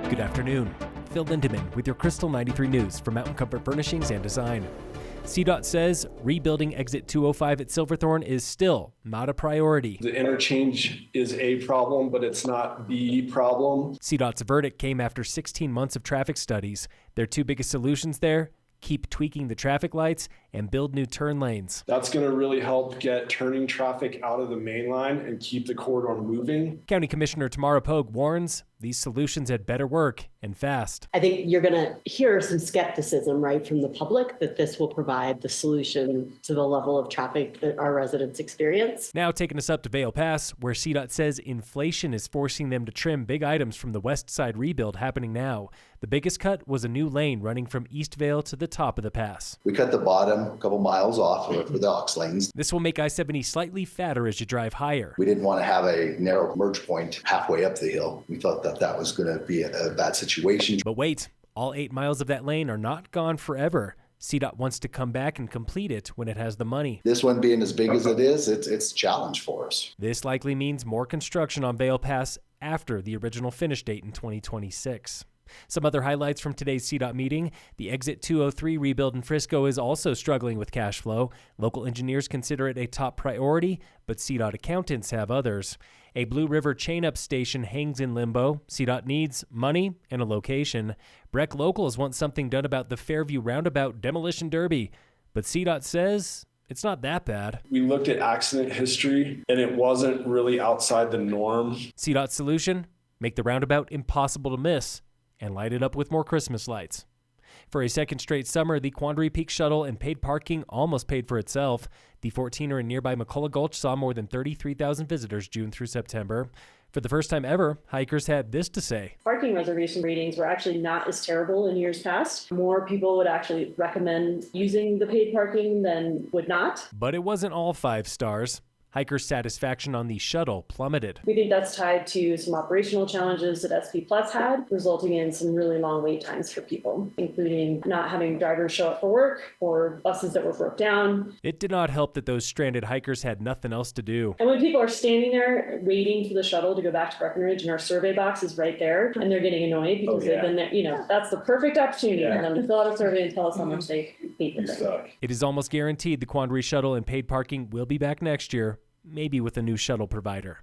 Good afternoon. Phil Lindemann with your Krystal 93 News for Mountain Comfort Furnishings and Design. CDOT says rebuilding exit 205 at Silverthorne is still not a priority. The interchange is a problem, but it's not the problem. CDOT's verdict came after 16 months of traffic studies. Their two biggest solutions there: keep tweaking the traffic lights and build new turn lanes. That's going to really help get turning traffic out of the main line and keep the corridor moving. County Commissioner Tamara Pogue warns these solutions had better work and fast. I think you're going to hear some skepticism, right, from the public that this will provide the solution to the level of traffic that our residents experience. Now taking us up to Vail Pass, where CDOT says inflation is forcing them to trim big items from the west side rebuild happening now. The biggest cut was a new lane running from East Vail to the top of the pass. We cut the bottom a couple miles off for the aux lanes. This will make I-70 slightly fatter as you drive higher. We didn't want to have a narrow merge point halfway up the hill. We thought that was going to be a bad situation. But wait, all 8 miles of that lane are not gone forever. CDOT wants to come back and complete it when it has the money. This one being as big as it is, it's a challenge for us. This likely means more construction on Vail Pass after the original finish date in 2026. Some other highlights from today's CDOT meeting: the Exit 203 rebuild in Frisco is also struggling with cash flow. Local engineers consider it a top priority, but CDOT accountants have others. A Blue River chain-up station hangs in limbo. CDOT needs money and a location. Breck locals want something done about the Fairview roundabout demolition derby, but CDOT says it's not that bad. We looked at accident history, and it wasn't really outside the norm. CDOT's solution: make the roundabout impossible to miss and light it up with more Christmas lights. For a second straight summer, the Quandary Peak shuttle and paid parking almost paid for itself. The 14er in nearby McCullough Gulch saw more than 33,000 visitors June through September. For the first time ever, hikers had this to say. Parking reservation ratings were actually not as terrible in years past. More people would actually recommend using the paid parking than would not. But it wasn't all 5 stars. Hikers' satisfaction on the shuttle plummeted. We think that's tied to some operational challenges that SP Plus had, resulting in some really long wait times for people, including not having drivers show up for work or buses that were broke down. It did not help that those stranded hikers had nothing else to do. And when people are standing there waiting for the shuttle to go back to Breckenridge and our survey box is right there, and they're getting annoyed because they've been there, that's the perfect opportunity for them to fill out a survey and tell us how much they hate the thing. It is almost guaranteed the Quandary shuttle and paid parking will be back next year, maybe with a new shuttle provider.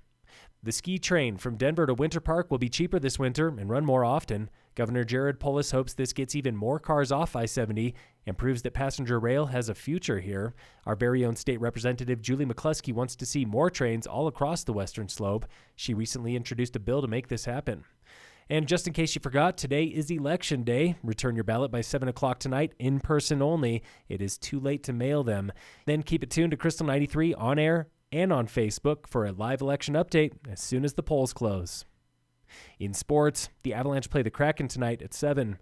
The ski train from Denver to Winter Park will be cheaper this winter and run more often. Governor Jared Polis hopes this gets even more cars off I-70 and proves that passenger rail has a future here. Our very own state representative Julie McCluskey wants to see more trains all across the western slope. She recently introduced a bill to make this happen. And just in case you forgot, today is Election Day. Return your ballot by 7 o'clock tonight, in person only. It is too late to mail them. Then keep it tuned to Krystal 93 on air and on Facebook for a live election update as soon as the polls close. In sports, the Avalanche play the Kraken tonight at 7.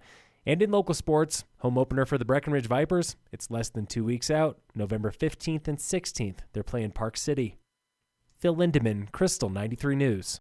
And in local sports, home opener for the Breckenridge Vipers, it's less than 2 weeks out. November 15th and 16th, they're playing Park City. Phil Lindemann, Krystal 93 News.